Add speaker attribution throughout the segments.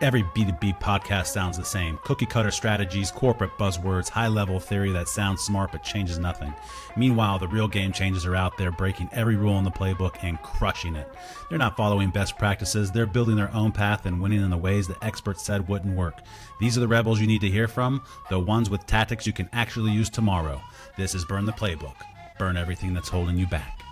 Speaker 1: Every B2B podcast sounds the same. Cookie cutter strategies, corporate buzzwords, high level theory that sounds smart but changes nothing. Meanwhile, the real game changers are out there breaking every rule in the playbook and crushing it. They're not following best practices, they're building their own path and winning in the ways that experts said wouldn't work. These are the rebels you need to hear from, the ones with tactics you can actually use tomorrow. This is Burn the Playbook. Burn everything that's holding you back.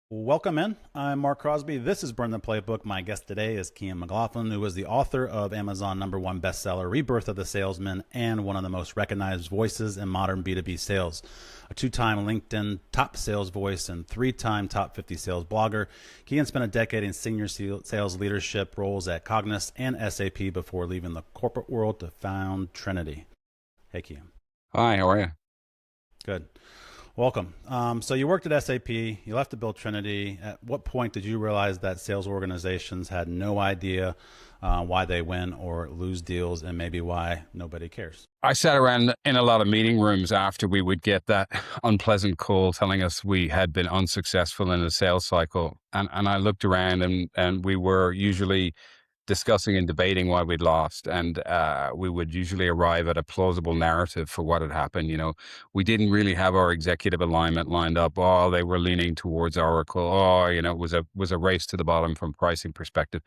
Speaker 1: Welcome in. I'm Marc Crosby. This is Burn the Playbook. My guest today is Cian McLaughlin, who is the author of Amazon #1 bestseller, Rebirth of the Salesman, and one of the most recognized voices in modern B2B sales. A two-time LinkedIn top sales voice and three-time top 50 sales blogger. Cian spent a decade in senior sales leadership roles at Cognos and SAP before leaving the corporate world to found Trinity. Hey, Cian.
Speaker 2: Hi, how are you?
Speaker 1: Good. Welcome. So you worked at SAP, you left to build Trinity. At what point did you realize that sales organizations had no idea why they win or lose deals, and maybe why nobody cares?
Speaker 2: I sat around in a lot of meeting rooms after we would get that unpleasant call telling us we had been unsuccessful in a sales cycle. And I looked around and we were usually discussing and debating why we'd lost. And we would usually arrive at a plausible narrative for what had happened. You know, we didn't really have our executive alignment lined up. Oh, they were leaning towards Oracle. Oh, you know, it was a race to the bottom from pricing perspective.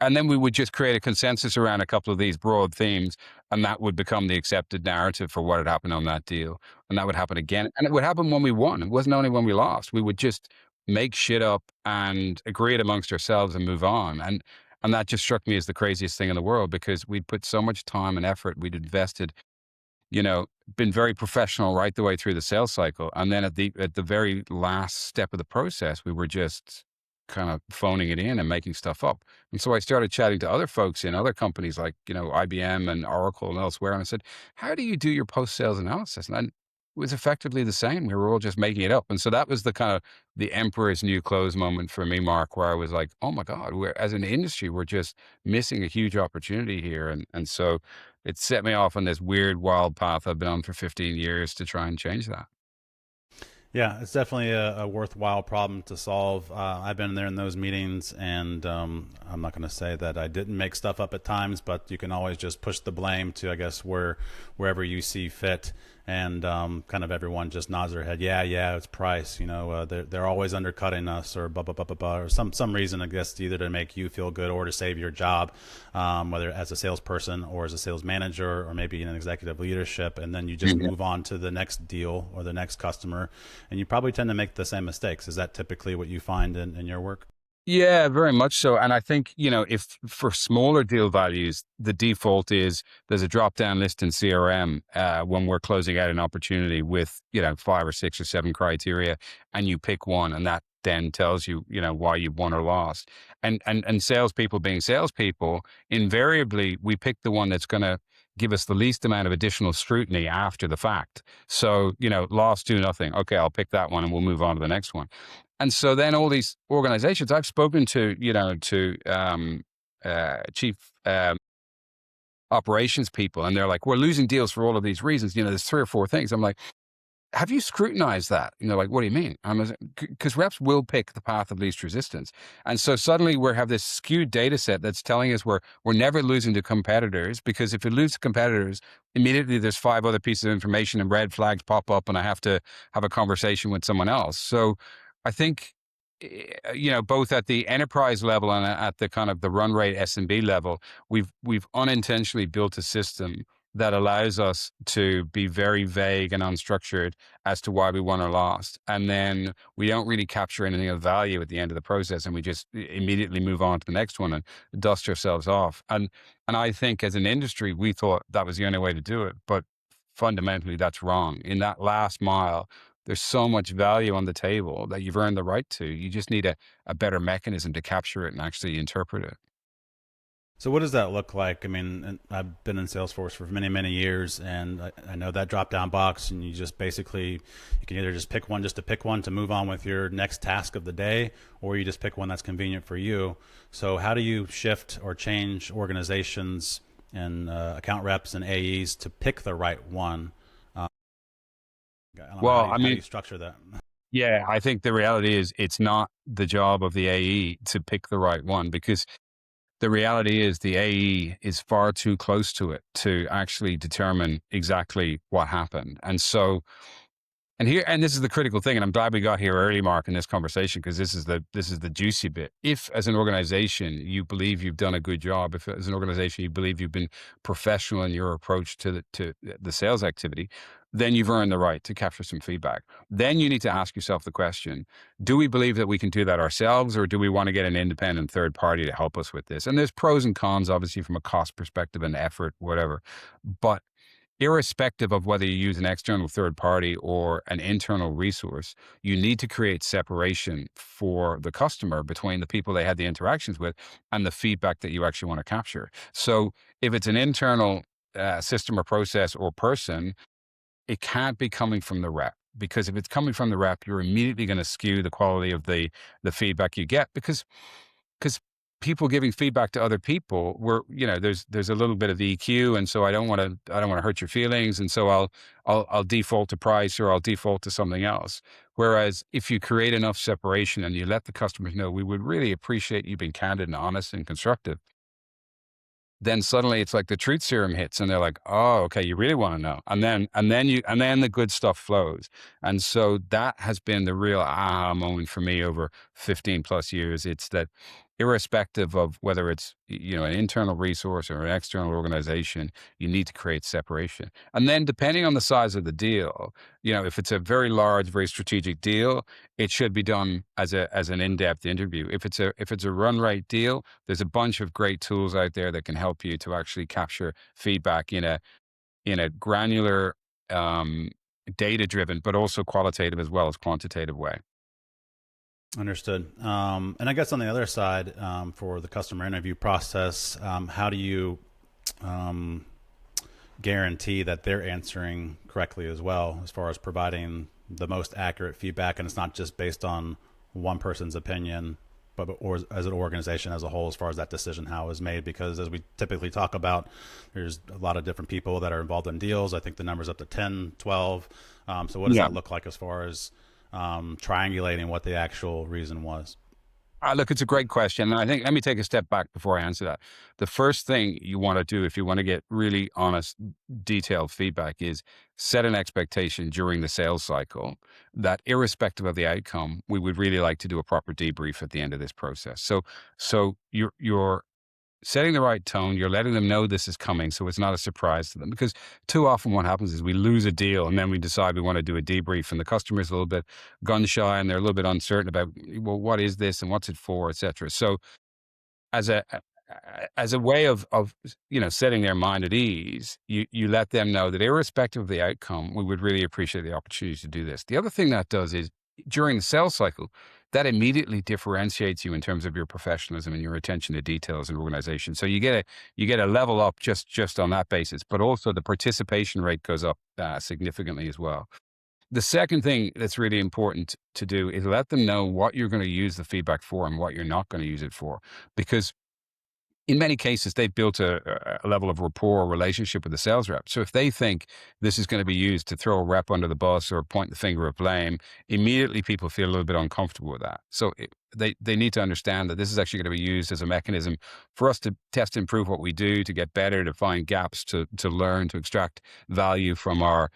Speaker 2: And then we would just create a consensus around a couple of these broad themes, and that would become the accepted narrative for what had happened on that deal. And that would happen again. And it would happen when we won. It wasn't only when we lost. We would just make shit up and agree it amongst ourselves and move on. And that just struck me as the craziest thing in the world, because we'd put so much time and effort, we'd invested, you know, been very professional right the way through the sales cycle. And then at the very last step of the process, we were just kind of phoning it in and making stuff up. And so I started chatting to other folks in other companies like, you know, IBM and Oracle and elsewhere. And I said, how do you do your post-sales analysis? And it was effectively the same. We were all just making it up. And so that was the kind of the emperor's new clothes moment for me, Mark, where I was like, oh my God, as an industry, we're just missing a huge opportunity here. And so it set me off on this weird, wild path I've been on for 15 years to try and change that.
Speaker 1: Yeah, it's definitely a worthwhile problem to solve. I've been there in those meetings, and I'm not going to say that I didn't make stuff up at times, but you can always just push the blame to, I guess, wherever you see fit. And kind of everyone just nods their head. Yeah, it's price. You know, they're always undercutting us, or blah blah blah blah blah, or some reason, I guess, either to make you feel good or to save your job, whether as a salesperson or as a sales manager or maybe in an executive leadership. And then you just move on to the next deal or the next customer, and you probably tend to make the same mistakes. Is that typically what you find in your work?
Speaker 2: Yeah, very much so. And I think, you know, if for smaller deal values, the default is there's a drop down list in CRM when we're closing out an opportunity with, you know, 5 or 6 or 7 criteria, and you pick one, and that then tells you, you know, why you won or lost. And salespeople being salespeople, invariably we pick the one that's going to give us the least amount of additional scrutiny after the fact. So, you know, lost 2-0. Okay, I'll pick that one and we'll move on to the next one. And so then all these organizations I've spoken to, you know, to chief operations people, and they're like, we're losing deals for all of these reasons. You know, there's 3 or 4 things. I'm like, have you scrutinized that? You know, like, what do you mean? Because reps will pick the path of least resistance. And so suddenly we have this skewed data set that's telling us we're never losing to competitors, because if we lose to competitors, immediately there's 5 other pieces of information and red flags pop up and I have to have a conversation with someone else. So I think, you know, both at the enterprise level and at the kind of the run rate SMB level, we've unintentionally built a system that allows us to be very vague and unstructured as to why we won or lost. And then we don't really capture anything of value at the end of the process, and we just immediately move on to the next one and dust ourselves off. And I think as an industry, we thought that was the only way to do it. But fundamentally, that's wrong. In that last mile, there's so much value on the table that you've earned the right to. You just need a better mechanism to capture it and actually interpret it.
Speaker 1: So what does that look like? I mean, I've been in Salesforce for many, many years, and I know that drop-down box, and you just basically, you can either just pick one just to pick one to move on with your next task of the day, or you just pick one that's convenient for you. So how do you shift or change organizations and account reps and AEs to pick the right one?
Speaker 2: Well,
Speaker 1: how do you structure that?
Speaker 2: Yeah, I think the reality is it's not the job of the AE to pick the right one, because the reality is the AE is far too close to it to actually determine exactly what happened. And this is the critical thing, and I'm glad we got here early, Mark, in this conversation, because this is the juicy bit. If, as an organization, you believe you've done a good job, if as an organization you believe you've been professional in your approach to the sales activity, then you've earned the right to capture some feedback. Then you need to ask yourself the question: do we believe that we can do that ourselves, or do we want to get an independent third party to help us with this? And there's pros and cons, obviously, from a cost perspective and effort, whatever. But irrespective of whether you use an external third party or an internal resource, you need to create separation for the customer between the people they had the interactions with and the feedback that you actually want to capture. So if it's an internal system or process or person, it can't be coming from the rep. Because if it's coming from the rep, you're immediately going to skew the quality of the feedback you get, because people giving feedback to other people, there's a little bit of EQ, and so I don't want to hurt your feelings, and so I'll default to price, or I'll default to something else. Whereas if you create enough separation and you let the customers know, we would really appreciate you being candid and honest and constructive, then suddenly it's like the truth serum hits, and they're like, oh, okay, you really want to know. And then the good stuff flows. And so that has been the real aha moment for me over 15 plus years. It's that irrespective of whether it's, an internal resource or an external organization, you need to create separation. And then depending on the size of the deal, if it's a very large, very strategic deal, it should be done as an in-depth interview. If it's a run rate deal, there's a bunch of great tools out there that can help you to actually capture feedback in a granular, data driven, but also qualitative as well as quantitative way.
Speaker 1: Understood. And I guess on the other side, for the customer interview process, how do you guarantee that they're answering correctly as well, as far as providing the most accurate feedback, and it's not just based on one person's opinion, but or as an organization as a whole, as far as that decision how it was made? Because as we typically talk about, there's a lot of different people that are involved in deals. I think the number's up to 10, 12. So what does
Speaker 2: Yeah.
Speaker 1: that look like as far as triangulating what the actual reason was?
Speaker 2: Look, it's a great question. And I think, let me take a step back before I answer that. The first thing you want to do if you want to get really honest, detailed feedback is set an expectation during the sales cycle that irrespective of the outcome, we would really like to do a proper debrief at the end of this process. So you're setting the right tone. You're letting them know this is coming, so it's not a surprise to them. Because too often what happens is we lose a deal, and then we decide we want to do a debrief, and the customer's a little bit gun shy, and they're a little bit uncertain about, well, what is this and what's it for, etc. So as a way of setting their mind at ease, you let them know that irrespective of the outcome, we would really appreciate the opportunity to do this. The other thing that does is, during the sales cycle, that immediately differentiates you in terms of your professionalism and your attention to detail as an organization. So you get a level up just on that basis, but also the participation rate goes up significantly as well. The second thing that's really important to do is let them know what you're going to use the feedback for and what you're not going to use it for, because in many cases, they've built a level of rapport or relationship with the sales rep. So if they think this is going to be used to throw a rep under the bus or point the finger of blame, immediately people feel a little bit uncomfortable with that. So they need to understand that this is actually going to be used as a mechanism for us to test and improve what we do, to get better, to find gaps, to learn, to extract value from our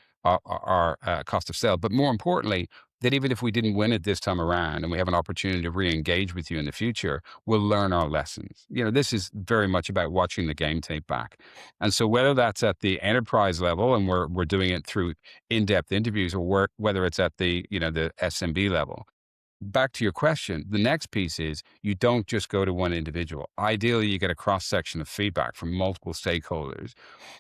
Speaker 2: cost of sale. But more importantly, that even if we didn't win it this time around and we have an opportunity to re-engage with you in the future, we'll learn our lessons. This is very much about watching the game tape back. And so whether that's at the enterprise level and we're doing it through in-depth interviews, or whether it's at the SMB level, back to your question, the next piece is you don't just go to one individual. Ideally, you get a cross-section of feedback from multiple stakeholders.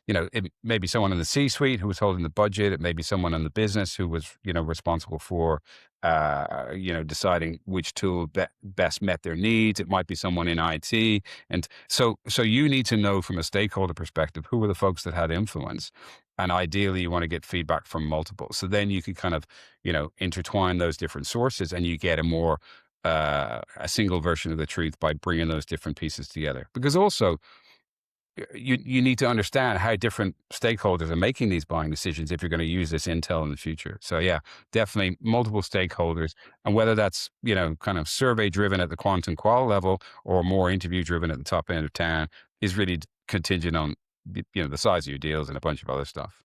Speaker 2: It may be someone in the C-suite who was holding the budget. It may be someone in the business who was, responsible for, deciding which tool best met their needs. It might be someone in IT. And so you need to know from a stakeholder perspective, who were the folks that had influence? And ideally, you want to get feedback from multiple. So then you can kind of, intertwine those different sources, and you get a single version of the truth by bringing those different pieces together. Because also, you need to understand how different stakeholders are making these buying decisions if you're going to use this intel in the future. So yeah, definitely multiple stakeholders, and whether that's, kind of survey driven at the quant and qual level or more interview driven at the top end of town is really contingent on the size of your deals and a bunch of other stuff.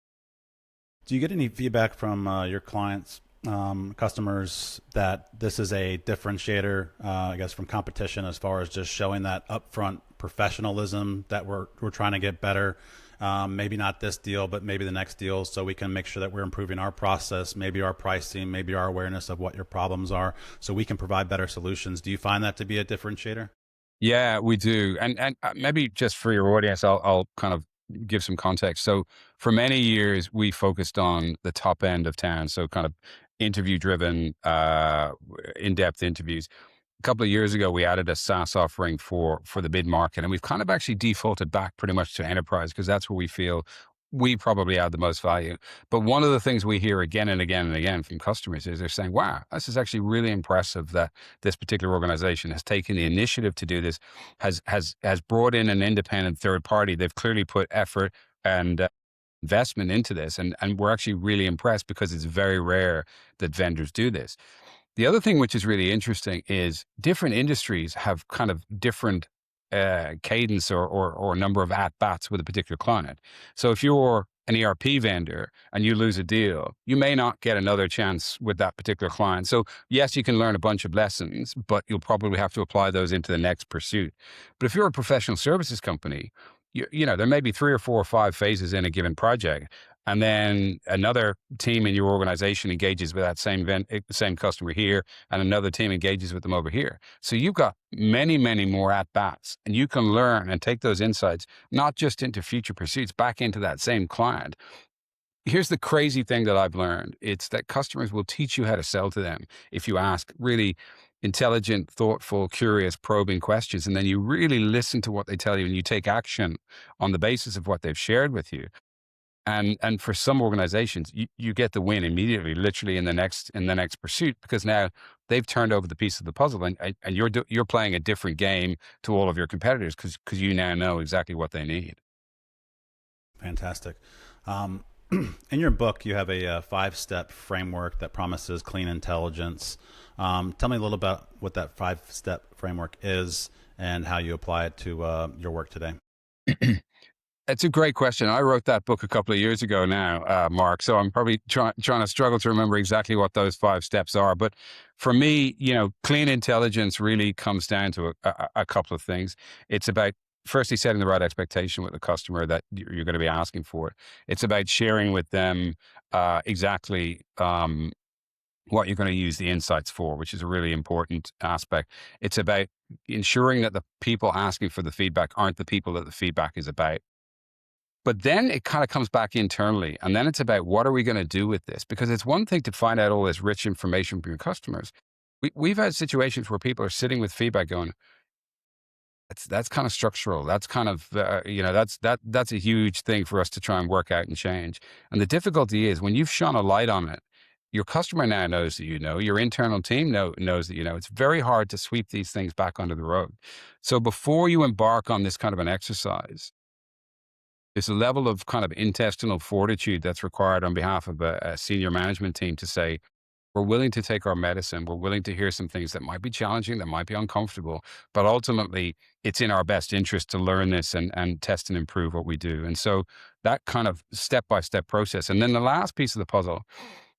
Speaker 1: Do you get any feedback from your clients, customers, that this is a differentiator, I guess, from competition, as far as just showing that upfront professionalism that we're trying to get better? Maybe not this deal, but maybe the next deal, so we can make sure that we're improving our process, maybe our pricing, maybe our awareness of what your problems are, so we can provide better solutions. Do you find that to be a differentiator?
Speaker 2: Yeah, we do. And maybe just for your audience, I'll kind of give some context. So for many years, we focused on the top end of town. So kind of interview driven, in-depth interviews. A couple of years ago, we added a SaaS offering for the mid market, and we've kind of actually defaulted back pretty much to enterprise because that's where we feel we probably add the most value. But one of the things we hear again and again and again from customers is they're saying, "Wow, this is actually really impressive that this particular organization has taken the initiative to do this, has brought in an independent third party. They've clearly put effort and investment into this, and we're actually really impressed because it's very rare that vendors do this." The other thing which is really interesting is different industries have kind of different cadence or number of at bats with a particular client. So if you're an ERP vendor and you lose a deal, you may not get another chance with that particular client. So yes, you can learn a bunch of lessons, but you'll probably have to apply those into the next pursuit. But if you're a professional services company, there may be 3 or 4 or 5 phases in a given project. And then another team in your organization engages with that same customer here, and another team engages with them over here. So you've got many, many more at bats, and you can learn and take those insights, not just into future pursuits, back into that same client. Here's the crazy thing that I've learned. It's that customers will teach you how to sell to them if you ask really intelligent, thoughtful, curious, probing questions, and then you really listen to what they tell you and you take action on the basis of what they've shared with you. And for some organizations, you get the win immediately, literally in the next pursuit, because now they've turned over the piece of the puzzle, and you're playing a different game to all of your competitors because you now know exactly what they need.
Speaker 1: Fantastic. In your book, you have a 5-step framework that promises clean intelligence. Tell me a little about what that 5-step framework is and how you apply it to your work today.
Speaker 2: It's a great question. I wrote that book a couple of years ago now, Mark. So I'm probably trying to struggle to remember exactly what those 5 steps are. But for me, clean intelligence really comes down to a couple of things. It's about firstly setting the right expectation with the customer that you're going to be asking for. It's about sharing with them exactly what you're going to use the insights for, which is a really important aspect. It's about ensuring that the people asking for the feedback aren't the people that the feedback is about. But then it kind of comes back internally. And then it's about what are we going to do with this? Because it's one thing to find out all this rich information from your customers. We've had situations where people are sitting with feedback going, that's kind of structural. That's kind of, that's a huge thing for us to try and work out and change. And the difficulty is when you've shone a light on it, your customer now knows that your internal team knows that it's very hard to sweep these things back onto the road. So before you embark on this kind of an exercise, there's a level of kind of intestinal fortitude that's required on behalf of a senior management team to say, we're willing to take our medicine. We're willing to hear some things that might be challenging, that might be uncomfortable, but ultimately it's in our best interest to learn this and test and improve what we do. And so that kind of step-by-step process. And then the last piece of the puzzle,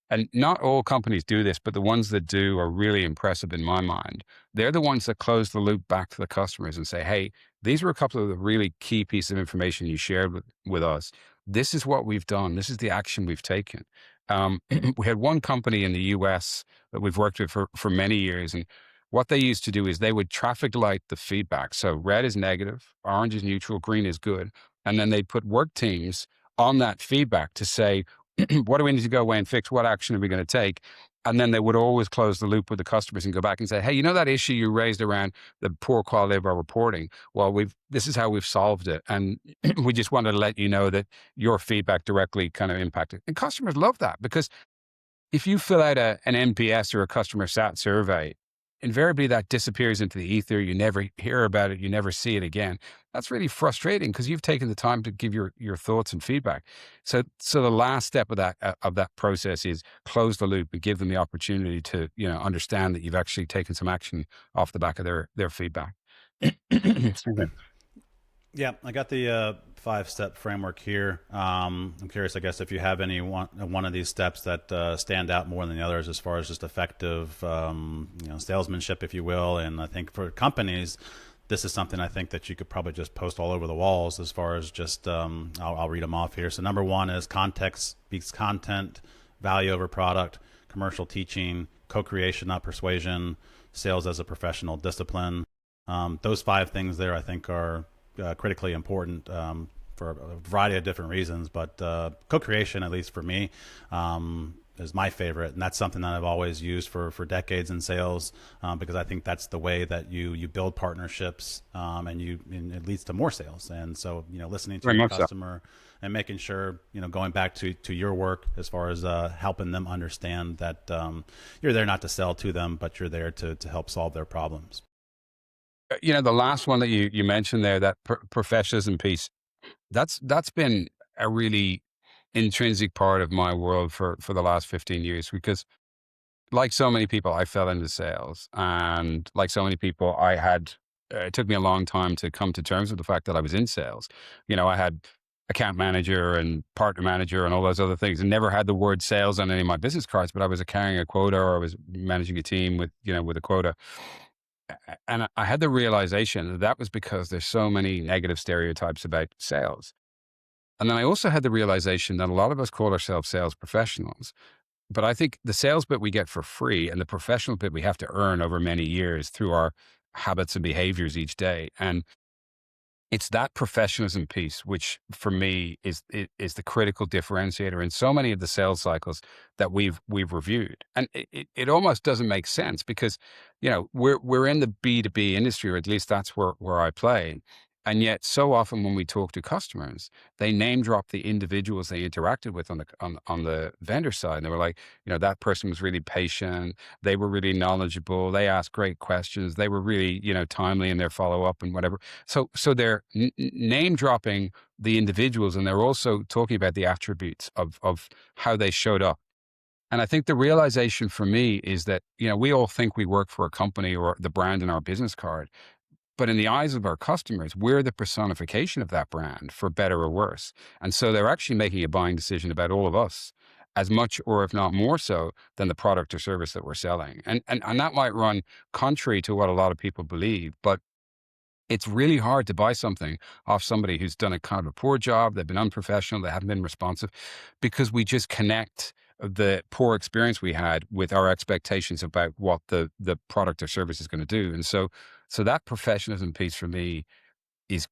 Speaker 2: and not all companies do this, but the ones that do are really impressive in my mind. They're the ones that close the loop back to the customers and say, hey, these were a couple of the really key pieces of information you shared with us. This is what we've done. This is the action we've taken. We had one company in the US that we've worked with for many years. And what they used to do is they would traffic light the feedback. So red is negative, orange is neutral, green is good. And then they'd put work teams on that feedback to say, what do we need to go away and fix? What action are we going to take? And then they would always close the loop with the customers and go back and say, hey, that issue you raised around the poor quality of our reporting? Well, this is how we've solved it. And we just wanted to let you know that your feedback directly kind of impacted. And customers love that because if you fill out an NPS or a customer sat survey invariably that disappears into the ether. You never hear about it. You never see it again. That's really frustrating because you've taken the time to give your thoughts and feedback. So the last step of that process is close the loop and give them the opportunity to, understand that you've actually taken some action off the back of their feedback. Excuse me.
Speaker 1: Yeah, I got the 5-step framework here. I'm curious, I guess, if you have any one of these steps that stand out more than the others as far as just effective, salesmanship, if you will. And I think for companies, this is something I think that you could probably just post all over the walls as far as just, I'll read them off here. So number one is context beats content, value over product, commercial teaching, co-creation, not persuasion, sales as a professional discipline. Those 5 things there, I think, are critically important for a variety of different reasons, but co-creation, at least for me, is my favorite, and that's something that I've always used for decades in sales, because I think that's the way that you build partnerships, and it leads to more sales. And so, listening to
Speaker 2: Very
Speaker 1: your
Speaker 2: much so.
Speaker 1: customer and making sure, going back to your work as far as helping them understand that you're there not to sell to them, but you're there to help solve their problems.
Speaker 2: The last one that you mentioned there, that professionalism piece, that's been a really intrinsic part of my world for the last 15 years, because like so many people, I fell into sales, and like so many people, it took me a long time to come to terms with the fact that I was in sales. I had account manager and partner manager and all those other things, and never had the word sales on any of my business cards, but I was carrying a quota, or I was managing a team with a quota. And I had the realization that was because there's so many negative stereotypes about sales. And then I also had the realization that a lot of us call ourselves sales professionals, but I think the sales bit we get for free, and the professional bit we have to earn over many years through our habits and behaviors each day. And it's that professionalism piece, which for me is the critical differentiator in so many of the sales cycles that we've reviewed. And it almost doesn't make sense because, we're in the B2B industry, or at least that's where I play. And yet so often when we talk to customers, they name drop the individuals they interacted with on the vendor side. And they were like, that person was really patient. They were really knowledgeable. They asked great questions. They were really, timely in their follow up and whatever. So they're name dropping the individuals, and they're also talking about the attributes of how they showed up. And I think the realization for me is that, we all think we work for a company or the brand in our business card. But in the eyes of our customers, we're the personification of that brand, for better or worse. And so they're actually making a buying decision about all of us as much, or if not more so, than the product or service that we're selling. And that might run contrary to what a lot of people believe, but it's really hard to buy something off somebody who's done a kind of a poor job. They've been unprofessional. They haven't been responsive, because we just connect the poor experience we had with our expectations about what the product or service is going to do. And so that professionalism piece for me is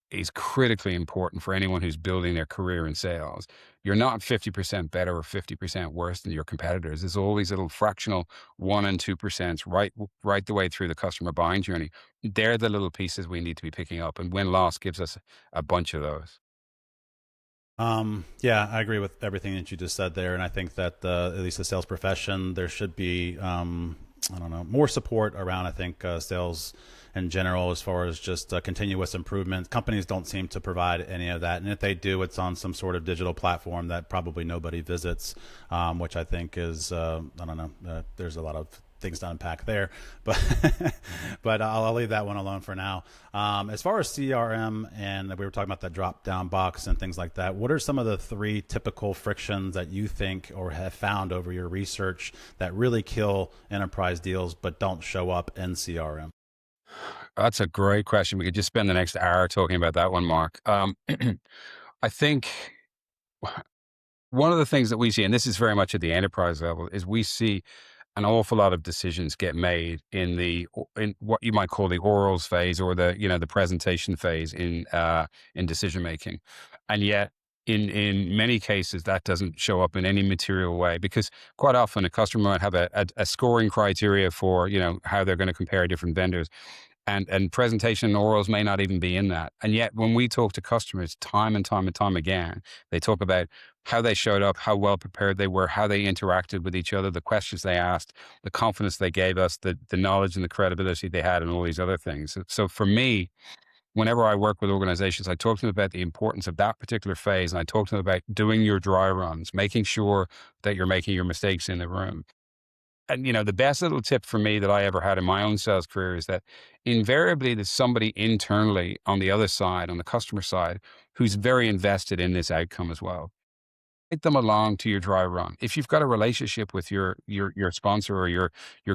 Speaker 2: is critically important for anyone who's building their career in sales. You're not 50% better or 50% worse than your competitors. There's all these little fractional 1 and 2% right the way through the customer buying journey. They're the little pieces we need to be picking up, and win-loss gives us a bunch of those.
Speaker 1: Yeah, I agree with everything that you just said there. And I think that at least the sales profession, there should be, I don't know, more support around, I think, sales in general, as far as just continuous improvement. Companies don't seem to provide any of that. And if they do, it's on some sort of digital platform that probably nobody visits, which I think is, I don't know, there's a lot of things to unpack there, but but I'll leave that one alone for now. As far as CRM, and we were talking about that drop down box and things like that, what are some of the 3 typical frictions that you think or have found over your research that really kill enterprise deals but don't show up in CRM?
Speaker 2: That's a great question. We could just spend the next hour talking about that one, Mark. I think one of the things that we see, and this is very much at the enterprise level, is we see an awful lot of decisions get made in what you might call the orals phase, or the presentation phase in decision making. And yet in many cases that doesn't show up in any material way, because quite often a customer might have a scoring criteria for, how they're going to compare different vendors. And presentation and orals may not even be in that. And yet when we talk to customers time and time and time again, they talk about how they showed up, how well prepared they were, how they interacted with each other, the questions they asked, the confidence they gave us, the knowledge and the credibility they had, and all these other things. So for me, whenever I work with organizations, I talk to them about the importance of that particular phase. And I talk to them about doing your dry runs, making sure that you're making your mistakes in the room. And, the best little tip for me that I ever had in my own sales career is that invariably there's somebody internally on the other side, on the customer side, who's very invested in this outcome as well. Take them along to your dry run. If you've got a relationship with your sponsor or your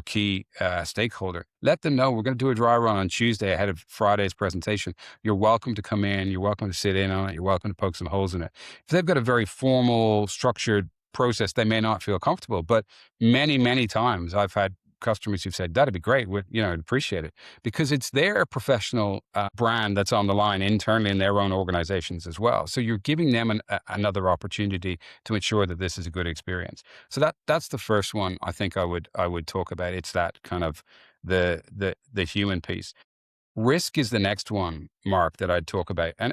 Speaker 2: key stakeholder, let them know we're going to do a dry run on Tuesday ahead of Friday's presentation. You're welcome to come in. You're welcome to sit in on it. You're welcome to poke some holes in it. If they've got a very formal, structured process, they may not feel comfortable. But many times I've had customers who've said, that'd be great. I'd appreciate it, because it's their professional brand that's on the line internally in their own organizations as well. So you're giving them another opportunity to ensure that this is a good experience. So that's the first one I think I would talk about. It's that kind of the human piece. Risk is the next one, Mark, that I'd talk about. And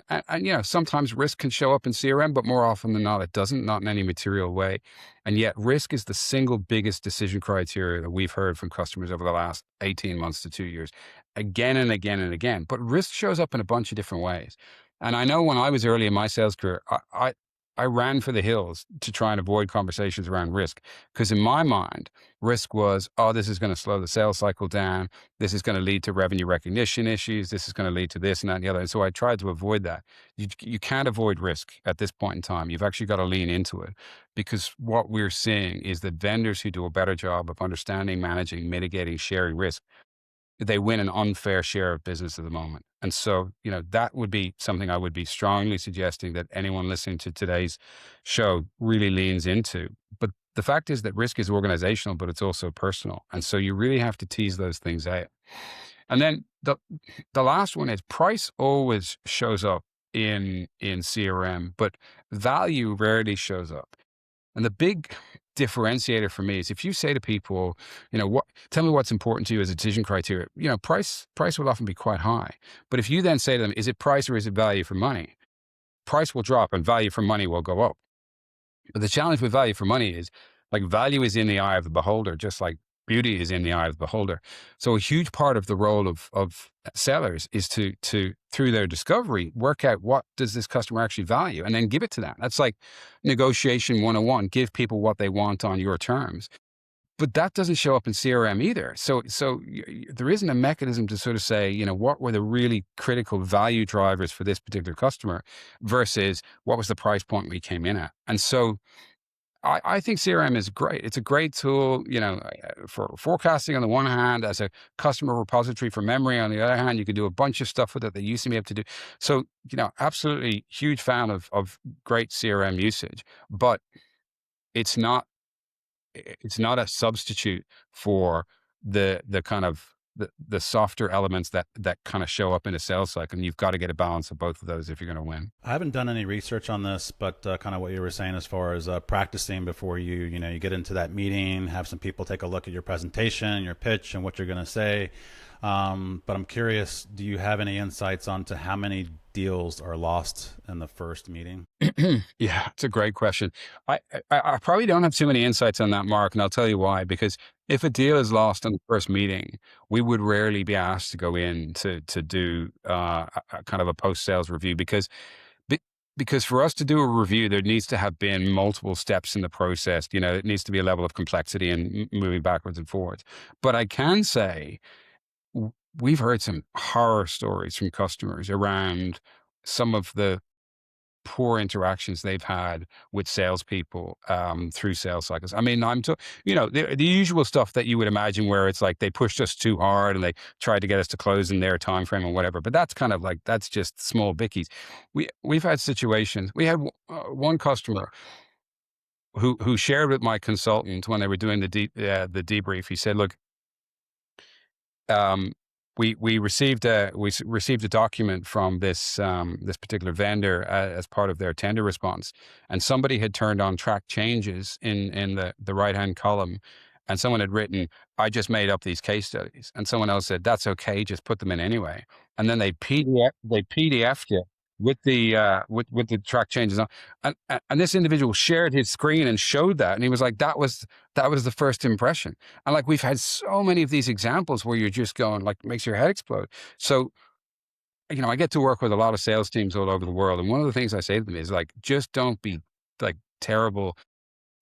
Speaker 2: sometimes risk can show up in CRM, but more often than not, it doesn't, not in any material way. And yet risk is the single biggest decision criteria that we've heard from customers over the last 18 months to 2 years, again and again and again. But risk shows up in a bunch of different ways. And I know when I was early in my sales career, I ran for the hills to try and avoid conversations around risk, because in my mind, risk was, oh, this is going to slow the sales cycle down. This is going to lead to revenue recognition issues. This is going to lead to this and that and the other. And so I tried to avoid that. You can't avoid risk at this point in time. You've actually got to lean into it, because what we're seeing is that vendors who do a better job of understanding, managing, mitigating, sharing risk, they win an unfair share of business at the moment. And so, that would be something I would be strongly suggesting that anyone listening to today's show really leans into. But the fact is that risk is organizational, but it's also personal. And so you really have to tease those things out. And then the last one is price always shows up in CRM, but value rarely shows up. And the big differentiator for me is if you say to people, tell me what's important to you as a decision criteria, price will often be quite high. But if you then say to them, is it price or is it value for money? Price will drop and value for money will go up. But the challenge with value for money is, like, value is in the eye of the beholder, just like beauty is in the eye of the beholder. So a huge part of the role of sellers is to through their discovery, work out what does this customer actually value, and then give it to them. That's like negotiation 101. Give people what they want on your terms. But that doesn't show up in CRM either. So there isn't a mechanism to sort of say, what were the really critical value drivers for this particular customer versus what was the price point we came in at. And so I think CRM is great. It's a great tool, for forecasting on the one hand, as a customer repository for memory. On the other hand, you can do a bunch of stuff with it that you used to be able to do. So, absolutely huge fan of great CRM usage, but it's not a substitute for the kind of the softer elements that kind of show up in a sales cycle. And you've got to get a balance of both of those if you're going to win.
Speaker 1: I haven't done any research on this, but kind of what you were saying as far as practicing before you get into that meeting, have some people take a look at your presentation, your pitch, and what you're going to say. But I'm curious, do you have any insights onto how many deals are lost in the first meeting?
Speaker 2: Yeah, it's a great question. I probably don't have too many insights on that, Mark, and I'll tell you why. Because if a deal is lost in the first meeting, we would rarely be asked to go in to do a kind of a post-sales review, because for us to do a review, there needs to have been multiple steps in the process. It needs to be a level of complexity and moving backwards and forwards. But I can say we've heard some horror stories from customers around some of the poor interactions they've had with salespeople through sales cycles. I mean, the usual stuff that you would imagine, where it's like they pushed us too hard and they tried to get us to close in their time frame or whatever. But that's kind of like, that's just small bickies. We've had situations. We had one customer who shared with my consultant when they were doing the debrief. He said, "Look, we received a document from this particular vendor as part of their tender response, and somebody had turned on track changes in the right hand column, and someone had written, 'I just made up these case studies,' and someone else said, 'That's okay, just put them in anyway,' and then they PDF'd it." with the track changes on. And this individual shared his screen and showed that, and he was like, that was the first impression. And like, we've had so many of these examples where you're just going, like, makes your head explode. So, I get to work with a lot of sales teams all over the world, and one of the things I say to them is like, just don't be like terrible,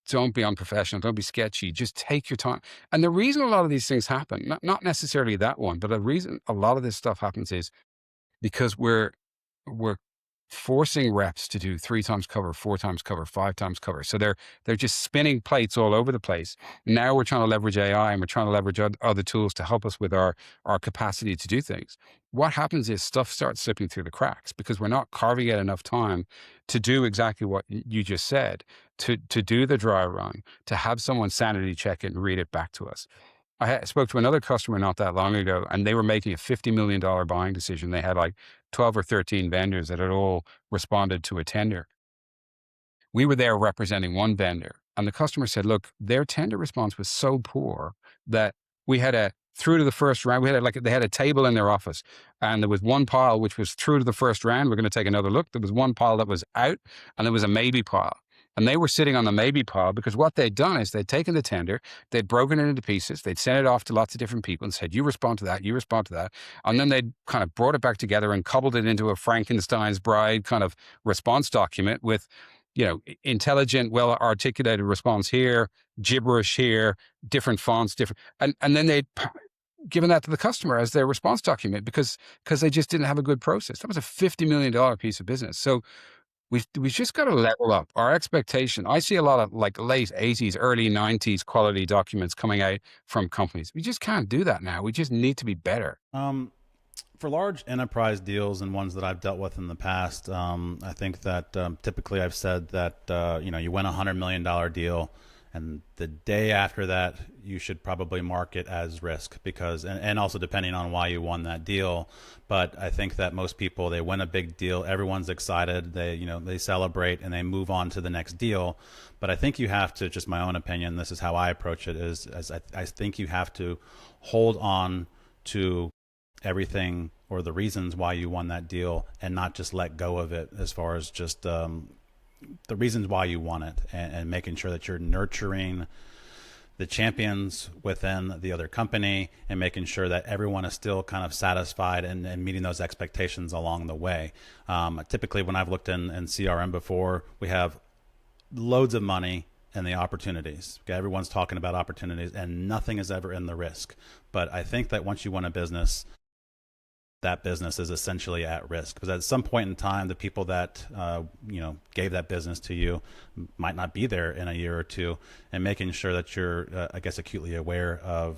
Speaker 2: don't be unprofessional, don't be sketchy, just take your time. And the reason a lot of these things happen, not necessarily that one, but the reason a lot of this stuff happens is because we're forcing reps to do 3 times cover, 4 times cover, 5 times cover. So they're just spinning plates all over the place. Now we're trying to leverage AI, and we're trying to leverage other tools to help us with our capacity to do things. What happens is stuff starts slipping through the cracks because we're not carving out enough time to do exactly what you just said, to do the dry run, to have someone sanity check it and read it back to us. I spoke to another customer not that long ago, and they were making a $50 million buying decision. They had like 12 or 13 vendors that had all responded to a tender. We were there representing one vendor, and the customer said, look, their tender response was so poor that we had through to the first round. They had a table in their office, and there was one pile which was through to the first round. We're going to take another look. There was one pile that was out, and there was a maybe pile. And they were sitting on the maybe pile because what they'd done is they'd taken the tender, they'd broken it into pieces, they'd sent it off to lots of different people and said, you respond to that, you respond to that. And then they'd kind of brought it back together and cobbled it into a Frankenstein's bride kind of response document with, intelligent, well-articulated response here, gibberish here, different fonts, and then they'd given that to the customer as their response document because they just didn't have a good process. That was a $50 million piece of business. So we've just got to level up our expectation. I see a lot of like late 80s, early 90s quality documents coming out from companies. We just can't do that now. We just need to be better.
Speaker 1: For large enterprise deals and ones that I've dealt with in the past, I think that typically I've said that you win $100 million deal, and the day after that you should probably mark it as risk because, and also depending on why you won that deal. But I think that most people, they win a big deal, everyone's excited, they celebrate and they move on to the next deal. But I think you have to, just my own opinion, this is how I approach it, I think you have to hold on to everything or the reasons why you won that deal and not just let go of it, as far as just the reasons why you won it, and making sure that you're nurturing the champions within the other company and making sure that everyone is still kind of satisfied and meeting those expectations along the way. Typically when I've looked in CRM before, we have loads of money and the opportunities. Okay, everyone's talking about opportunities and nothing is ever in the risk. But I think that once you win a business, that business is essentially at risk, because at some point in time, the people that gave that business to you might not be there in a year or two, and making sure that you're, acutely aware of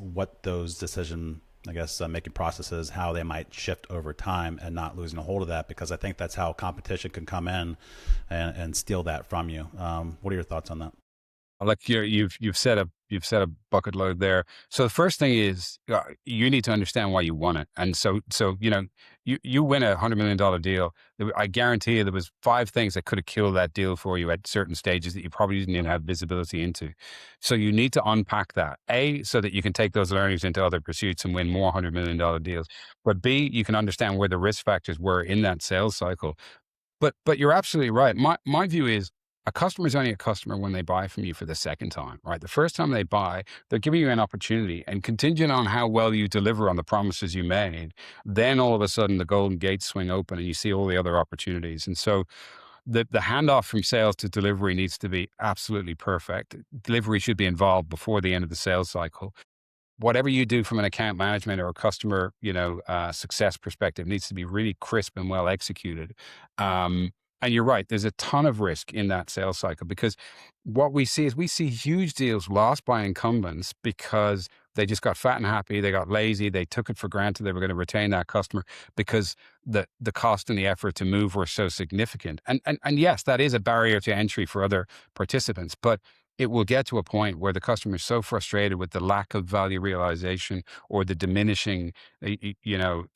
Speaker 1: what those making processes, how they might shift over time, and not losing a hold of that, because I think that's how competition can come in and steal that from you. What are your thoughts on that?
Speaker 2: Like you've said a bucket load there. So the first thing is you need to understand why you won it. And so you win $100 million deal. I guarantee you there was 5 things that could have killed that deal for you at certain stages that you probably didn't even have visibility into. So you need to unpack that, A, so that you can take those learnings into other pursuits and win more $100 million deals. But B, you can understand where the risk factors were in that sales cycle. But you're absolutely right. My view is a customer is only a customer when they buy from you for the second time, right? The first time they buy, they're giving you an opportunity, and contingent on how well you deliver on the promises you made, then all of a sudden the golden gates swing open and you see all the other opportunities. And so the handoff from sales to delivery needs to be absolutely perfect. Delivery should be involved before the end of the sales cycle. Whatever you do from an account management or a customer, success perspective needs to be really crisp and well executed. And you're right, there's a ton of risk in that sales cycle, because what we see is we see huge deals lost by incumbents because they just got fat and happy. They got lazy. They took it for granted they were going to retain that customer because the cost and the effort to move were so significant. And yes, that is a barrier to entry for other participants, but it will get to a point where the customer is so frustrated with the lack of value realization or the diminishing,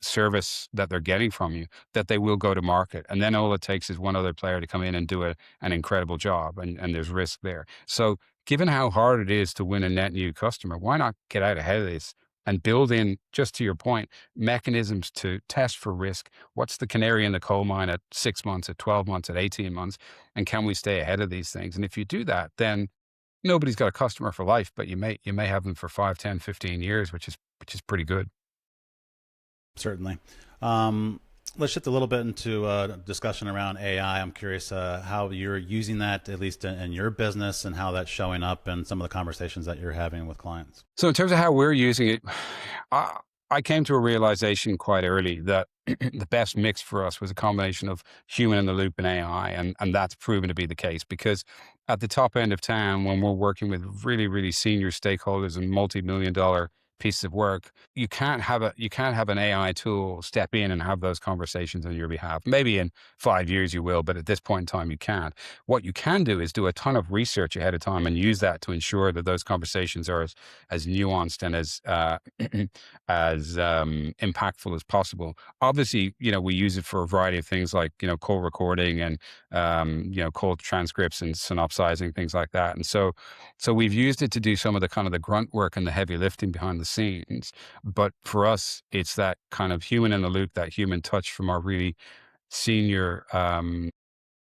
Speaker 2: service that they're getting from you, that they will go to market. And then all it takes is one other player to come in and do an incredible job. And there's risk there. So given how hard it is to win a net new customer, why not get out ahead of this and build in, just to your point, mechanisms to test for risk. What's the canary in the coal mine at 6 months, at 12 months, at 18 months? And can we stay ahead of these things? And if you do that, then nobody's got a customer for life, but you may have them for 5, 10, 15 years, which is pretty good.
Speaker 1: Certainly. Let's shift a little bit into a discussion around AI. I'm curious how you're using that, at least in your business, and how that's showing up in some of the conversations that you're having with clients.
Speaker 2: So in terms of how we're using it, I came to a realization quite early that the best mix for us was a combination of human in the loop and AI. And that's proven to be the case, because at the top end of town, when we're working with really, really senior stakeholders and multi-million dollar pieces of work, you can't have an AI tool step in and have those conversations on your behalf. Maybe in 5 years you will, but at this point in time you can't. What you can do is do a ton of research ahead of time and use that to ensure that those conversations are as nuanced and as as impactful as possible. Obviously, we use it for a variety of things like call recording and call transcripts and synopsizing, things like that. And so we've used it to do some of the kind of the grunt work and the heavy lifting behind the scenes. But for us, it's that kind of human in the loop, that human touch from our really senior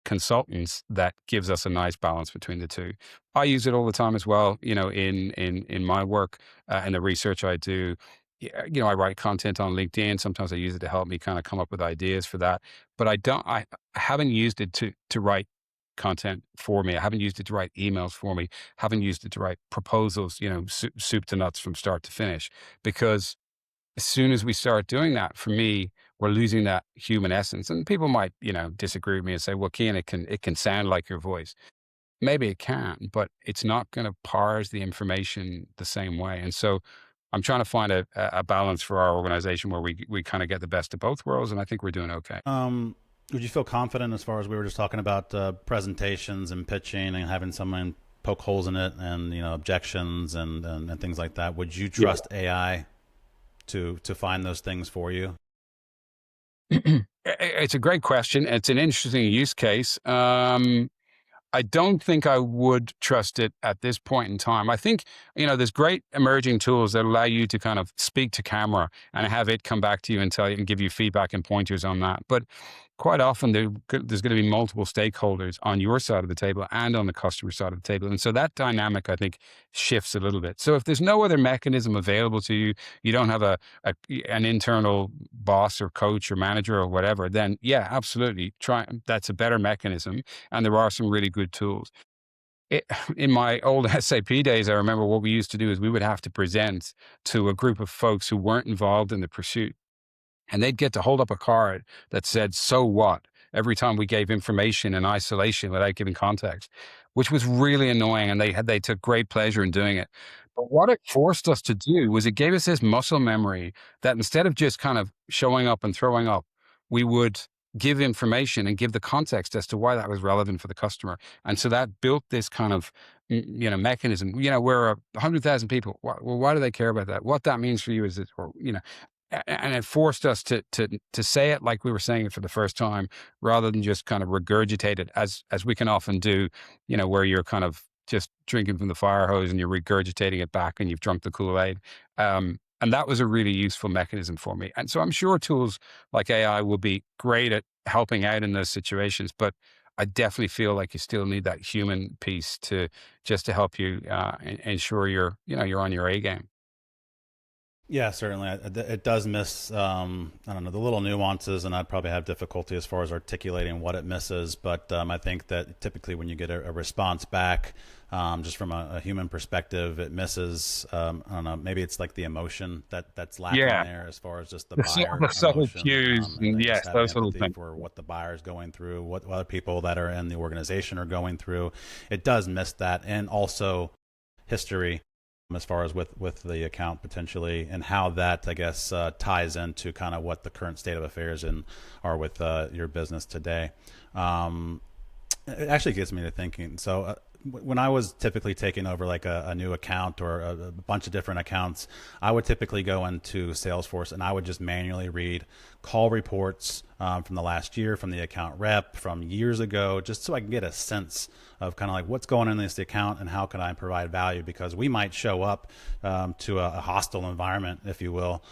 Speaker 2: consultants that gives us a nice balance between the two. I use it all the time as well, in my work and the research I do. Yeah, I write content on LinkedIn. Sometimes I use it to help me kind of come up with ideas for that. But I haven't used it to write content for me. I haven't used it to write emails for me. Haven't used it to write proposals, soup to nuts from start to finish. Because as soon as we start doing that, for me, we're losing that human essence. And people might, disagree with me and say, well, Cian, it can sound like your voice. Maybe it can, but it's not going to parse the information the same way. And so I'm trying to find a balance for our organization where we kind of get the best of both worlds. And I think we're doing okay.
Speaker 1: Would you feel confident, as far as we were just talking about presentations and pitching and having someone poke holes in it and objections and things like that? Would you trust AI to find those things for you?
Speaker 2: It's a great question. It's an interesting use case. I don't think I would trust it at this point in time. I think, there's great emerging tools that allow you to kind of speak to camera and have it come back to you and tell you and give you feedback and pointers on that. But quite often there's going to be multiple stakeholders on your side of the table and on the customer side of the table. And so that dynamic, I think, shifts a little bit. So if there's no other mechanism available to you, you don't have an internal boss or coach or manager or whatever, then yeah, absolutely. That's a better mechanism. And there are some really good tools. In my old SAP days, I remember what we used to do is we would have to present to a group of folks who weren't involved in the pursuit. And they'd get to hold up a card that said, so what? Every time we gave information in isolation without giving context, which was really annoying. And they took great pleasure in doing it. But what it forced us to do was it gave us this muscle memory that instead of just kind of showing up and throwing up, we would give information and give the context as to why that was relevant for the customer. And so that built this kind of, mechanism. We're 100,000 people. Well, why do they care about that? What that means for you is that, and it forced us to say it like we were saying it for the first time, rather than just kind of regurgitate it as we can often do, where you're kind of just drinking from the fire hose and you're regurgitating it back and you've drunk the Kool-Aid. And that was a really useful mechanism for me. And so I'm sure tools like AI will be great at helping out in those situations, but I definitely feel like you still need that human piece to help you ensure you're on your A game.
Speaker 1: Yeah, certainly. It does miss, I don't know, the little nuances, and I'd probably have difficulty as far as articulating what it misses. But I think that typically when you get a response back, just from a human perspective, it misses, I don't know, maybe it's like the emotion that's lacking there, as far as just the buyer
Speaker 2: The subtle
Speaker 1: emotion,
Speaker 2: cues,
Speaker 1: and then
Speaker 2: yes,
Speaker 1: just having
Speaker 2: those little
Speaker 1: empathy
Speaker 2: things.
Speaker 1: for what the buyer's going through, what other people that are in the organization are going through. It does miss that, and also history, as far as with the account potentially, and how that, I guess, ties into kind of what the current state of affairs are with your business today. It actually gets me to thinking. So when I was typically taking over like a new account or a bunch of different accounts, I would typically go into Salesforce and I would just manually read call reports from the last year, from the account rep, from years ago, just so I can get a sense of kind of like what's going on in this account and how can I provide value, because we might show up to a hostile environment, if you will,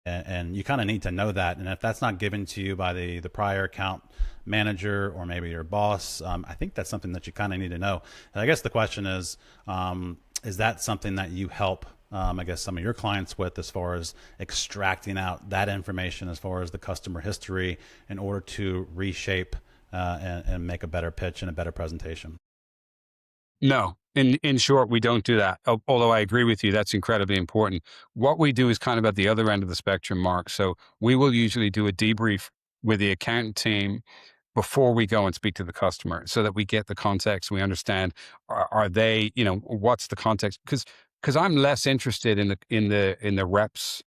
Speaker 1: and you kind of need to know that. And if that's not given to you by the prior account manager or maybe your boss, I think that's something that you kind of need to know. And I guess the question is that something that you help, I guess, some of your clients with, as far as extracting out that information as far as the customer history in order to reshape and make a better pitch and a better presentation?
Speaker 2: No, in short, we don't do that. Although I agree with you, that's incredibly important. What we do is kind of at the other end of the spectrum, Mark. So we will usually do a debrief with the account team before we go and speak to the customer, so that we get the context. We understand, are they, what's the context? Because I'm less interested in the reps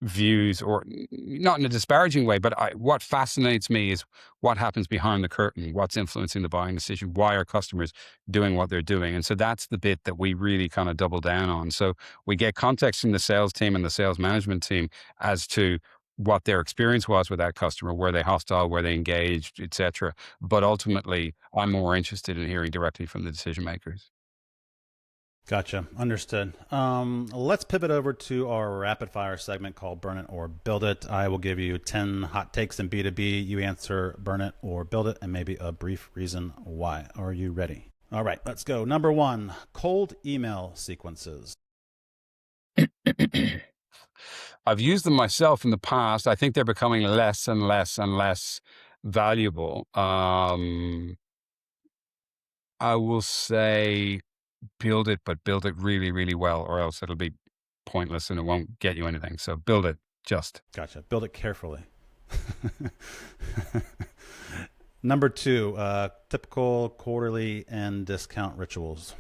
Speaker 2: views, or not in a disparaging way, but what fascinates me is what happens behind the curtain, what's influencing the buying decision, why are customers doing what they're doing. And so that's the bit that we really kind of double down on. So we get context from the sales team and the sales management team as to what their experience was with that customer. Were they hostile, were they engaged, etc. But ultimately, I'm more interested in hearing directly from the decision makers.
Speaker 1: Gotcha. Understood. Let's pivot over to our rapid fire segment called Burn It or Build It. I will give you 10 hot takes in B2B. You answer burn it or build it and maybe a brief reason why. Are you ready? All right, let's go. Number 1, cold email sequences.
Speaker 2: I've used them myself in the past. I think they're becoming less and less and less valuable. I will say build it, but build it really, really well, or else it'll be pointless and it won't get you anything. So build it just.
Speaker 1: Gotcha. Build it carefully. Number 2, typical quarterly and discount rituals.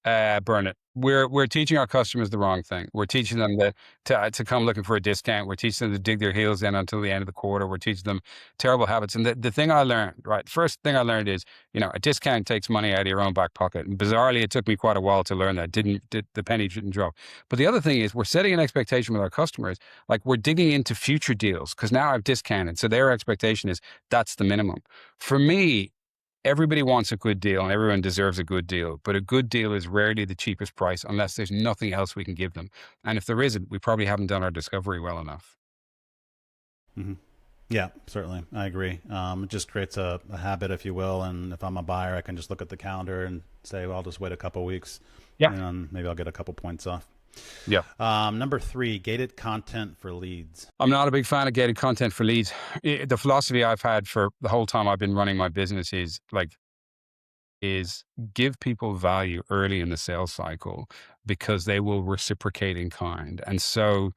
Speaker 2: Burn it. We're teaching our customers the wrong thing. We're teaching them to come looking for a discount. We're teaching them to dig their heels in until the end of the quarter. We're teaching them terrible habits. And the thing I learned, right? First thing I learned is, a discount takes money out of your own back pocket. And bizarrely, it took me quite a while to learn that. The penny didn't drop. But the other thing is, we're setting an expectation with our customers. Like, we're digging into future deals because now I've discounted. So their expectation is that's the minimum. For me, everybody wants a good deal and everyone deserves a good deal, but a good deal is rarely the cheapest price unless there's nothing else we can give them. And if there isn't, we probably haven't done our discovery well enough.
Speaker 1: Mm-hmm. Yeah, certainly. I agree. It just creates a habit, if you will. And if I'm a buyer, I can just look at the calendar and say, well, I'll just wait a couple weeks.
Speaker 2: Yeah.
Speaker 1: And maybe I'll get a couple points off.
Speaker 2: Yeah.
Speaker 1: Number 3, gated content for leads.
Speaker 2: I'm not a big fan of gated content for leads. The philosophy I've had for the whole time I've been running my business is give people value early in the sales cycle because they will reciprocate in kind. And so,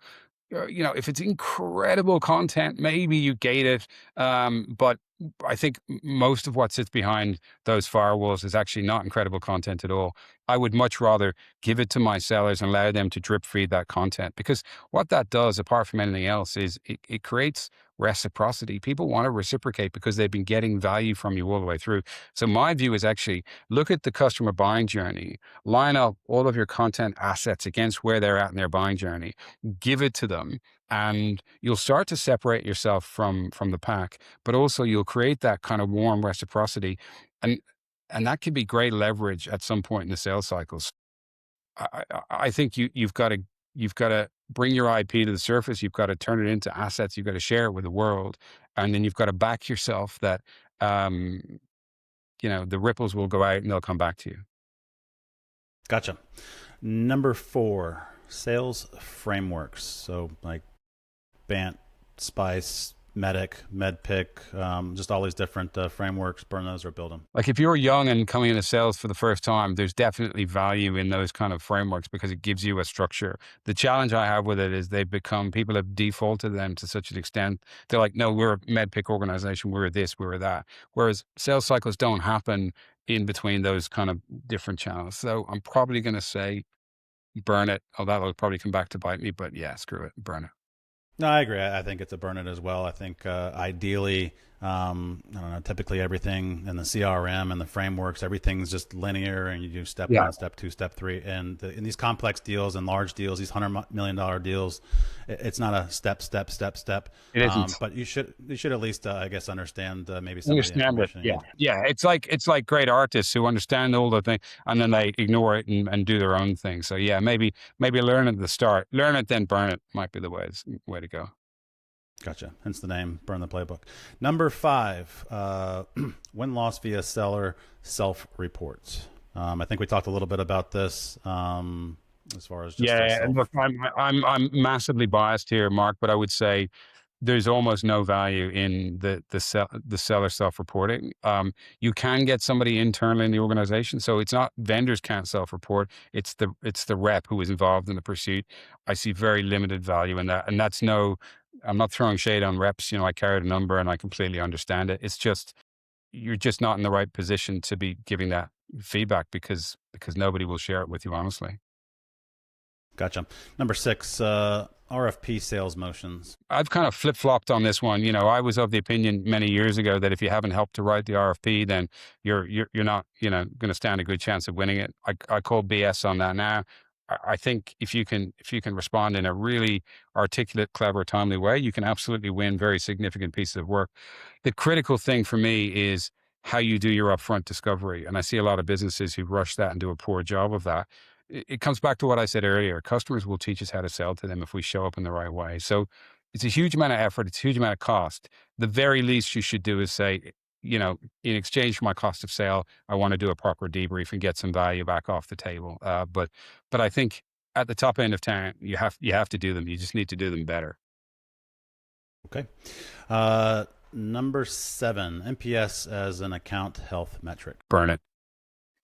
Speaker 2: if it's incredible content, maybe you gate it. But I think most of what sits behind those firewalls is actually not incredible content at all. I would much rather give it to my sellers and allow them to drip feed that content, because what that does, apart from anything else, is it creates reciprocity. People want to reciprocate because they've been getting value from you all the way through. So my view is actually look at the customer buying journey, line up all of your content assets against where they're at in their buying journey, give it to them, and you'll start to separate yourself from the pack, but also you'll create that kind of warm reciprocity. And that can be great leverage at some point in the sales cycles. I think you've got to bring your IP to the surface. You've got to turn it into assets. You've got to share it with the world. And then you've got to back yourself that, the ripples will go out and they'll come back to you.
Speaker 1: Gotcha. Number 4, sales frameworks. So like BANT, SPICE, MEDIC, MedPick, just all these different frameworks. Burn those or build them.
Speaker 2: Like, if you're young and coming into sales for the first time, there's definitely value in those kind of frameworks because it gives you a structure. The challenge I have with it is people have defaulted them to such an extent. They're like, no, we're a MedPick organization. We're this, we're that. Whereas sales cycles don't happen in between those kind of different channels. So I'm probably going to say burn it. Oh, that'll probably come back to bite me, but yeah, screw it. Burn it.
Speaker 1: No, I agree. I think it's a burn it as well. I think ideally I don't know, typically everything in the CRM and the frameworks, everything's just linear, and you do step
Speaker 2: Yeah,
Speaker 1: one, step two, step three. And in these complex deals and large deals, these $100 million deals, it's not a step.
Speaker 2: it isn't.
Speaker 1: But you should at least, I guess, understand maybe some of the
Speaker 2: Understand it.
Speaker 1: information you
Speaker 2: Yeah.
Speaker 1: need.
Speaker 2: Yeah. It's like great artists who understand all the thing and then they ignore it and do their own thing. So yeah, maybe learn at the start. Learn it, then burn it might be the way to go.
Speaker 1: Gotcha. Hence the name, Burn the Playbook. Number 5, win loss via seller self-reports. I think we talked a little bit about this as far as just
Speaker 2: Yeah, and
Speaker 1: self.
Speaker 2: look, I'm massively biased here, Mark, but I would say there's almost no value in the seller self-reporting. You can get somebody internally in the organization, so it's not vendors can't self-report. It's the rep who is involved in the pursuit. I see very limited value in that, and that's no. I'm not throwing shade on reps. I carried a number, and I completely understand it. It's just you're just not in the right position to be giving that feedback because nobody will share it with you honestly.
Speaker 1: Gotcha. Number 6, RFP sales motions.
Speaker 2: I've kind of flip-flopped on this one. I was of the opinion many years ago that if you haven't helped to write the RFP, then you're not, going to stand a good chance of winning it. I call BS on that now. I think if you can respond in a really articulate, clever, timely way, you can absolutely win very significant pieces of work. The critical thing for me is how you do your upfront discovery. And I see a lot of businesses who rush that and do a poor job of that. It comes back to what I said earlier. Customers will teach us how to sell to them if we show up in the right way. So it's a huge amount of effort. It's a huge amount of cost. The very least you should do is say, in exchange for my cost of sale, I want to do a proper debrief and get some value back off the table. But I think at the top end of town, you have to do them. You just need to do them better.
Speaker 1: Okay. Number 7, NPS as an account health metric.
Speaker 2: Burn it.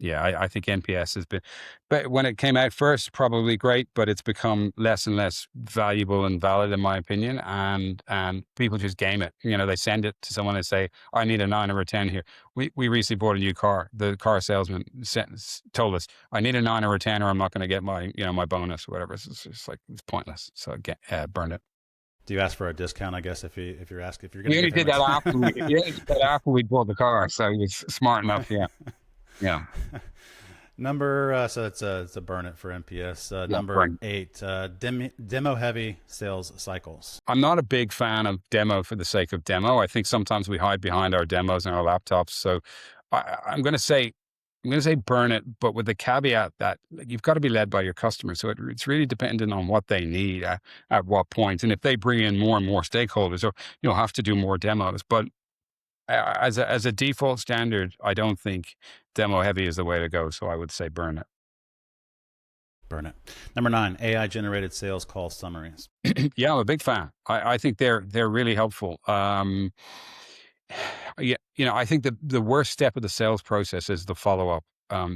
Speaker 2: Yeah, I think NPS has been, but when it came out first, probably great, but it's become less and less valuable and valid in my opinion. And people just game it. They send it to someone and say, "I need a 9 or a 10 here." We recently bought a new car. The car salesman told us, "I need a 9 or a 10, or I'm not going to get my bonus or whatever." It's just like it's pointless. So burn it.
Speaker 1: Do you ask for a discount, I guess, if you're asking if you're going
Speaker 2: We
Speaker 1: to
Speaker 2: only
Speaker 1: give him
Speaker 2: did that after we bought the car, so it's smart enough. Yeah, yeah.
Speaker 1: Number so it's a burn it for NPS. Number
Speaker 2: Burn.
Speaker 1: 8, demo heavy sales cycles.
Speaker 2: I'm not a big fan of demo for the sake of demo. I think sometimes we hide behind our demos and our laptops. So I'm going to say burn it, but with the caveat that you've got to be led by your customers. So it's really dependent on what they need at what point, and if they bring in more and more stakeholders, or you'll have to do more demos. But as a default standard, I don't think demo heavy is the way to go. So I would say burn it.
Speaker 1: Burn it. Number 9, AI generated sales call summaries.
Speaker 2: Yeah, I'm a big fan. I think they're really helpful. Yeah, I think the worst step of the sales process is the follow-up.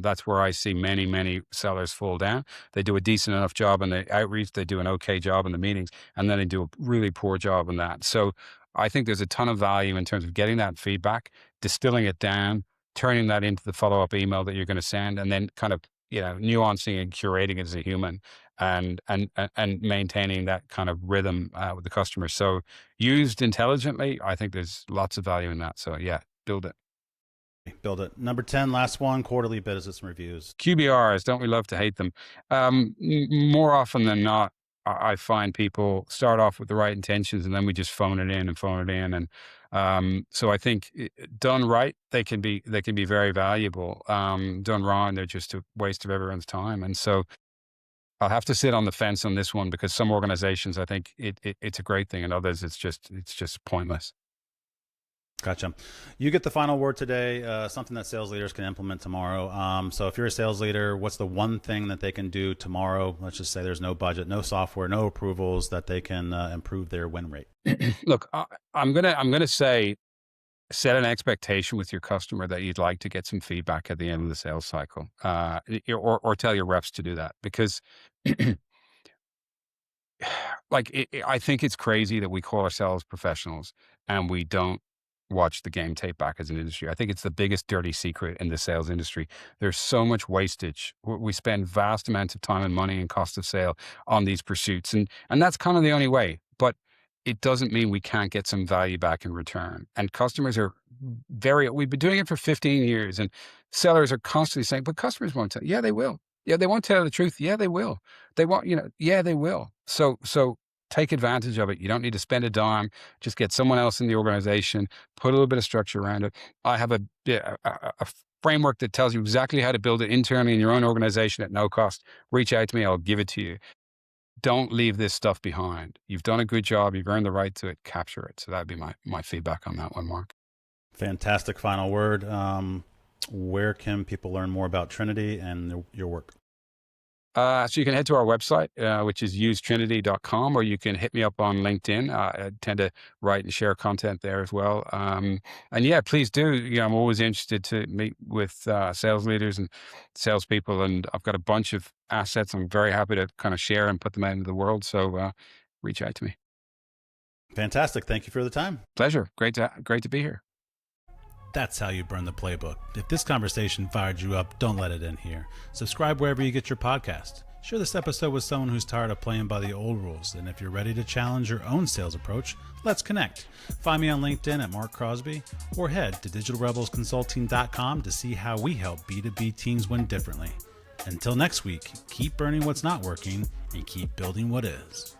Speaker 2: That's where I see many sellers fall down. They do a decent enough job in the outreach. They do an okay job in the meetings, and then they do a really poor job in that. So I think there's a ton of value in terms of getting that feedback, distilling it down, turning that into the follow-up email that you're going to send, and then kind of, nuancing and curating it as a human and maintaining that kind of rhythm with the customer. So used intelligently, I think there's lots of value in that. So yeah, build it.
Speaker 1: Build it. Number 10, last one, quarterly business reviews.
Speaker 2: QBRs, don't we love to hate them? More often than not, I find people start off with the right intentions and then we just phone it in. And so I think done right, they can be very valuable. Done wrong, they're just a waste of everyone's time. And so I'll have to sit on the fence on this one because some organizations, I think it's a great thing, and others it's just pointless.
Speaker 1: Gotcha. You get the final word today, something that sales leaders can implement tomorrow. So if you're a sales leader, what's the one thing that they can do tomorrow? Let's just say there's no budget, no software, no approvals, that they can improve their win rate.
Speaker 2: Look, I'm gonna say, set an expectation with your customer that you'd like to get some feedback at the end of the sales cycle, or tell your reps to do that, because I think it's crazy that we call ourselves professionals and we don't watch the game tape back as an industry. I think it's the biggest dirty secret in the sales industry. There's so much wastage. We spend vast amounts of time and money and cost of sale on these pursuits. And that's kind of the only way. But it doesn't mean we can't get some value back in return. And customers are we've been doing it for 15 years, and sellers are constantly saying, but customers won't tell. Yeah, they will. Yeah, they won't tell the truth. Yeah, they will. They won't, yeah, they will. So take advantage of it. You don't need to spend a dime. Just get someone else in the organization, put a little bit of structure around it. I have a framework that tells you exactly how to build it internally in your own organization at no cost. Reach out to me. I'll give it to you. Don't leave this stuff behind. You've done a good job. You've earned the right to it. Capture it. So that'd be my feedback on that one, Mark.
Speaker 1: Fantastic final word. Where can people learn more about Trinity and your work?
Speaker 2: So you can head to our website, which is usetrinity.com, or you can hit me up on LinkedIn. I tend to write and share content there as well. And yeah, please do. I'm always interested to meet with sales leaders and salespeople, and I've got a bunch of assets I'm very happy to kind of share and put them out into the world. So reach out to me.
Speaker 1: Fantastic. Thank you for the time.
Speaker 2: Pleasure. Great to be here.
Speaker 1: That's how you burn the playbook. If this conversation fired you up, don't let it end here. Subscribe wherever you get your podcast. Share this episode with someone who's tired of playing by the old rules. And if you're ready to challenge your own sales approach, let's connect. Find me on LinkedIn at Marc Crosby, or head to digitalrebelsconsulting.com to see how we help B2B teams win differently. Until next week, keep burning what's not working and keep building what is.